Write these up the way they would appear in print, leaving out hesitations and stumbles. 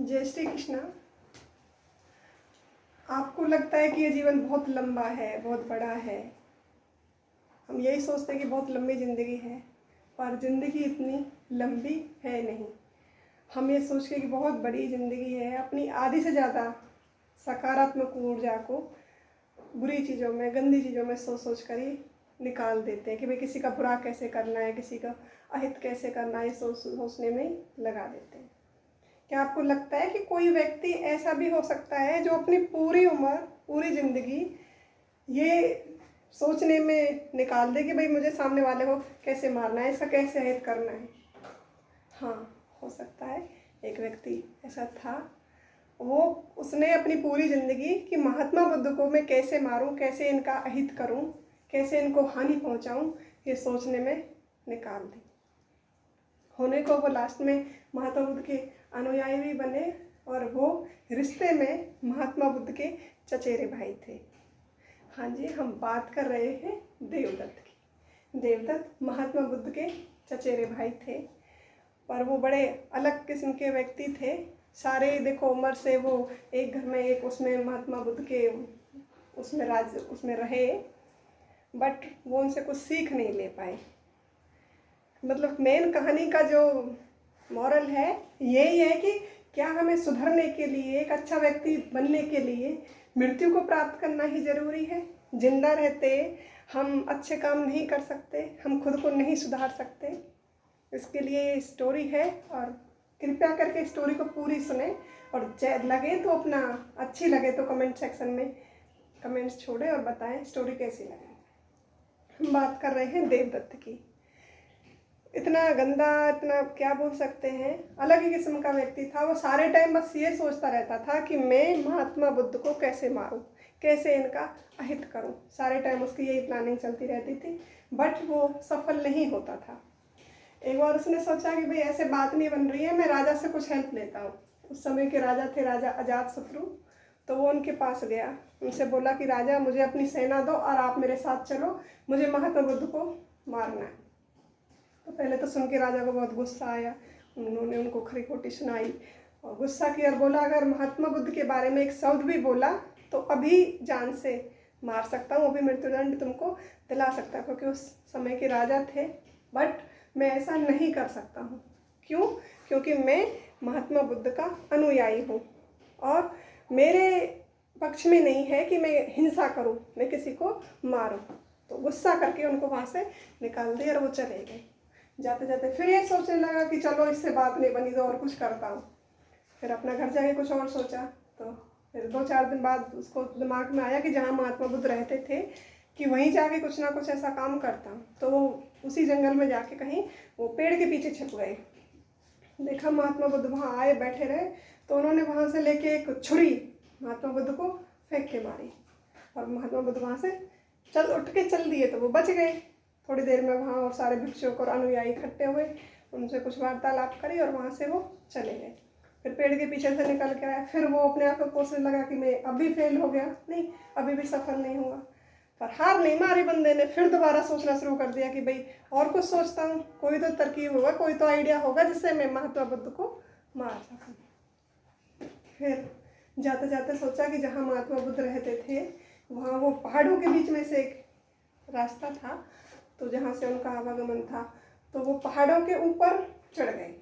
जय श्री कृष्णा। आपको लगता है कि ये जीवन बहुत लंबा है, बहुत बड़ा है। हम यही सोचते हैं कि बहुत लंबी ज़िंदगी है, पर ज़िंदगी इतनी लंबी है नहीं। हम ये सोच के कि बहुत बड़ी ज़िंदगी है, अपनी आधी से ज़्यादा सकारात्मक ऊर्जा को बुरी चीज़ों में, गंदी चीज़ों में सोच सोच कर ही निकाल देते हैं कि भाई किसी का बुरा कैसे करना है, किसी का अहित कैसे करना है, सोचने में ही लगा देते हैं। क्या आपको लगता है कि कोई व्यक्ति ऐसा भी हो सकता है जो अपनी पूरी उम्र, पूरी ज़िंदगी ये सोचने में निकाल दे कि भाई मुझे सामने वाले को कैसे मारना है, इसका कैसे हित करना है? हाँ, हो सकता है। एक व्यक्ति ऐसा था, उसने अपनी पूरी ज़िंदगी कि महात्मा बुद्ध को मैं कैसे मारूं, कैसे इनका अहित करूं, कैसे इनको हानि पहुंचाऊं, ये सोचने में निकाल दी। होने को वो लास्ट में महात्मा बुद्ध के अनुयायी भी बने और वो रिश्ते में महात्मा बुद्ध के चचेरे भाई थे। हाँ जी, हम बात कर रहे हैं देवदत्त की। देवदत्त महात्मा बुद्ध के चचेरे भाई थे, पर वो बड़े अलग किस्म के व्यक्ति थे। सारे देखो उम्र से वो एक घर में, एक उसमें महात्मा बुद्ध के उसमें रहे, बट वो उनसे कुछ सीख नहीं ले पाए। मतलब मेन कहानी का जो मॉरल है यही है कि क्या हमें सुधरने के लिए, एक अच्छा व्यक्ति बनने के लिए मृत्यु को प्राप्त करना ही ज़रूरी है? जिंदा रहते हम अच्छे काम नहीं कर सकते, हम खुद को नहीं सुधार सकते? इसके लिए ये स्टोरी है और कृपया करके स्टोरी को पूरी सुने और लगे तो अपना, अच्छी लगे तो कमेंट सेक्शन में कमेंट्स छोड़ें और बताएं स्टोरी कैसी लगे। हम बात कर रहे हैं देवदत्त की। इतना गंदा, इतना क्या बोल सकते हैं, अलग ही किस्म का व्यक्ति था। वो सारे टाइम बस ये सोचता रहता था कि मैं महात्मा बुद्ध को कैसे मारूं, कैसे इनका अहित करूं। सारे टाइम उसकी यही प्लानिंग चलती रहती थी, बट वो सफल नहीं होता था। एक बार उसने सोचा कि भाई ऐसे बात नहीं बन रही है, मैं राजा से कुछ हेल्प लेता हूँ। उस समय के राजा थे राजा अजातशत्रु। तो वो उनके पास गया, उनसे बोला कि राजा मुझे अपनी सेना दो और आप मेरे साथ चलो, मुझे महात्मा बुद्ध को मारना है। तो पहले तो सुन के राजा को बहुत गुस्सा आया। उन्होंने उनको खरी खोटी सुनाई और गुस्सा किया और बोला अगर महात्मा बुद्ध के बारे में एक शब्द भी बोला तो अभी जान से मार सकता हूँ, अभी मृत्युदंड तुमको दिला सकता, क्योंकि उस समय के राजा थे। बट मैं ऐसा नहीं कर सकता हूँ। क्यों? क्योंकि मैं महात्मा बुद्ध का अनुयायी हूँ और मेरे पक्ष में नहीं है कि मैं हिंसा करूँ, मैं किसी को मारूँ। तो गुस्सा करके उनको वहाँ से निकाल दिया और वो चले गए। जाते जाते फिर ये सोचने लगा कि चलो इससे बात नहीं बनी तो और कुछ करता हूँ। फिर अपना घर जाके कुछ और सोचा। तो फिर 2-4 दिन बाद उसको दिमाग में आया कि जहाँ महात्मा बुद्ध रहते थे कि वहीं जाके कुछ ना कुछ ऐसा काम करता हूँ। तो वो उसी जंगल में जाके कहीं वो पेड़ के पीछे छिप गए। देखा महात्मा बुद्ध वहाँ आए, बैठे रहे, तो उन्होंने वहाँ से लेके एक छुरी महात्मा बुद्ध को फेंक के मारी और महात्मा बुद्ध वहाँ से उठ के चल दिए। तो वो बच गए। थोड़ी देर में वहाँ और सारे भिक्षुक और अनुयायी इकट्ठे हुए, उनसे कुछ वार्तालाप करी और वहाँ से वो चले गए। फिर पेड़ के पीछे से निकल के आया। फिर वो अपने आप को कोसने लगा कि मैं अभी फेल हो गया, नहीं अभी भी सफल नहीं हुआ। पर हार नहीं मारी बंदे ने, फिर दोबारा सोचना शुरू कर दिया कि भाई और कुछ सोचता हूँ, कोई तो तरकीब होगा, कोई तो आइडिया होगा जिससे मैं महात्मा बुद्ध को मार सकूँ। फिर जाते जाते सोचा कि जहाँ महात्मा बुद्ध रहते थे वहाँ वो पहाड़ों के बीच में से एक रास्ता था, तो जहाँ से उनका आवागमन था, तो वो पहाड़ों के ऊपर चढ़ गए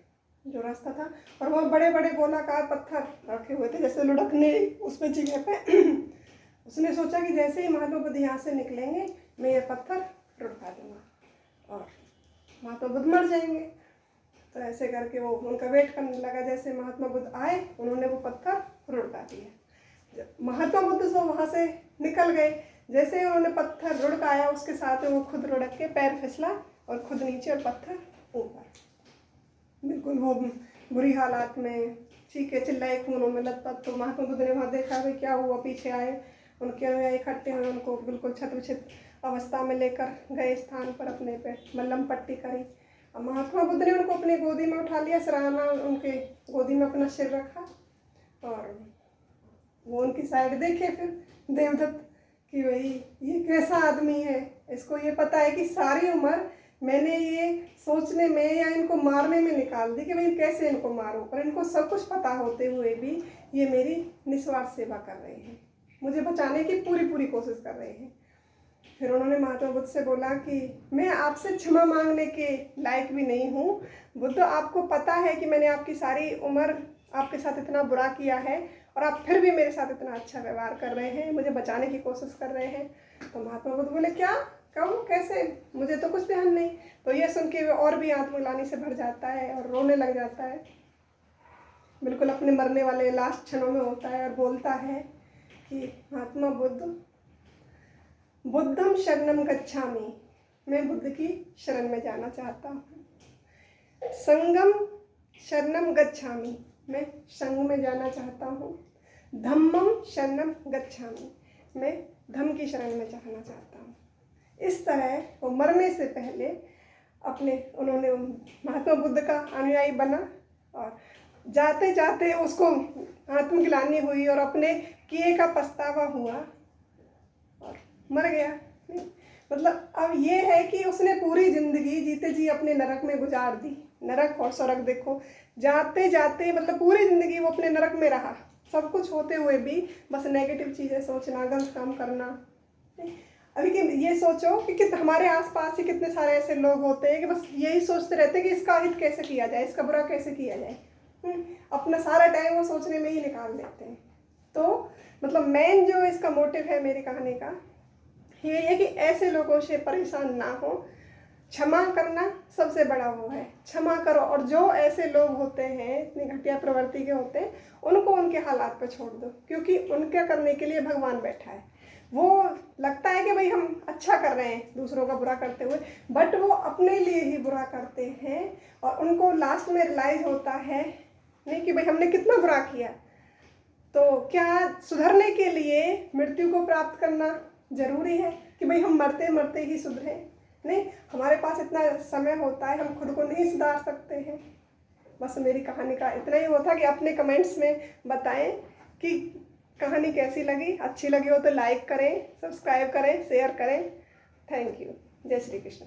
जो रास्ता था। और वहाँ बड़े बड़े गोलाकार पत्थर रखे हुए थे जैसे लुढ़कने उस पर जगह पे। उसने सोचा कि जैसे ही महात्मा बुद्ध यहाँ से निकलेंगे मैं ये पत्थर लुढ़का दूँगा और महात्मा बुद्ध मर जाएंगे। तो ऐसे करके वो उनका वेट करने लगा। जैसे महात्मा बुद्ध आए उन्होंने वो पत्थर लुढ़का दिया। महात्मा बुद्ध तो वहाँ से निकल गए। जैसे ही उन्होंने पत्थर लुढ़काया उसके साथ में वो खुद लुढ़क के पैर फिसला और खुद नीचे और पत्थर ऊपर। बिल्कुल वो बुरी हालात में चीखे चिल्लाए, खूनों में लथपथ। तो महात्मा बुद्ध ने वहाँ देखा भाई क्या हुआ, पीछे आए, उनके अनुयायी इकट्ठे हुए, उनको बिल्कुल छत्रछित अवस्था में लेकर गए स्थान पर अपने पे मल्लम पट्टी करी। और महात्मा बुद्ध ने उनको अपनी गोदी में उठा लिया, सराहना उनके गोदी में अपना सिर रखा और वो उनकी साइड देखे फिर देवदत्त कि भाई ये कैसा आदमी है, इसको ये पता है कि सारी उम्र मैंने ये सोचने में या इनको मारने में निकाल दी कि मैं कैसे इनको मारूं, पर इनको सब कुछ पता होते हुए भी ये मेरी निस्वार्थ सेवा कर रहे हैं, मुझे बचाने की पूरी पूरी कोशिश कर रहे हैं। फिर उन्होंने महात्मा बुद्ध से बोला कि मैं आपसे क्षमा मांगने के लायक भी नहीं हूँ बुद्ध, आपको पता है कि मैंने आपकी सारी उम्र आपके साथ इतना बुरा किया है और आप फिर भी मेरे साथ इतना अच्छा व्यवहार कर रहे हैं, मुझे बचाने की कोशिश कर रहे हैं। तो महात्मा बुद्ध बोले क्या, कब, कैसे, मुझे तो कुछ ध्यान नहीं। तो ये सुन के और भी आत्मग्लानि से भर जाता है और रोने लग जाता है, बिल्कुल अपने मरने वाले लास्ट क्षणों में होता है और बोलता है कि महात्मा बुद्ध, बुद्धम शरणम गच्छामि, मैं बुद्ध की शरण में जाना चाहता हूँ। संगम शरणम गच्छामि, मैं संग में जाना चाहता हूँ। धम्मम शरणम गच्छामि, मैं धम्म की शरण में जाना चाहता हूँ। इस तरह वो मरने से पहले उन्होंने महात्मा बुद्ध का अनुयायी बना और जाते जाते उसको आत्मग्लानि हुई और अपने किए का पछतावा हुआ और मर गया। मतलब अब ये है कि उसने पूरी जिंदगी जीते जी अपने नरक में गुजार दी। नरक और स्वर्ग देखो, जाते जाते मतलब पूरी जिंदगी वो अपने नरक में रहा, सब कुछ होते हुए भी बस नेगेटिव चीज़ें सोचना, गलत काम करना। अभी कि ये सोचो कि हमारे आसपास ही कितने सारे ऐसे लोग होते हैं कि बस यही सोचते रहते हैं कि इसका हित कैसे किया जाए, इसका बुरा कैसे किया जाए, अपना सारा टाइम वो सोचने में ही निकाल देते हैं। तो मतलब मेन जो इसका मोटिव है मेरी कहानी का ये है कि ऐसे लोगों से परेशान ना हो, क्षमा करना सबसे बड़ा वो है, क्षमा करो। और जो ऐसे लोग होते हैं इतनी घटिया प्रवृत्ति के होते हैं उनको उनके हालात पे छोड़ दो, क्योंकि उनके करने के लिए भगवान बैठा है। वो लगता है कि भाई हम अच्छा कर रहे हैं दूसरों का बुरा करते हुए, बट वो अपने लिए ही बुरा करते हैं और उनको लास्ट में रियलाइज होता है नहीं कि भाई हमने कितना बुरा किया। तो क्या सुधरने के लिए मृत्यु को प्राप्त करना ज़रूरी है कि भाई हम मरते मरते ही सुधरें? नहीं, हमारे पास इतना समय होता है, हम खुद को नहीं सुधार सकते हैं। बस मेरी कहानी का इतना ही वो था कि अपने कमेंट्स में बताएं कि कहानी कैसी लगी। अच्छी लगी हो तो लाइक करें, सब्सक्राइब करें, शेयर करें। Thank you. जय श्री कृष्ण।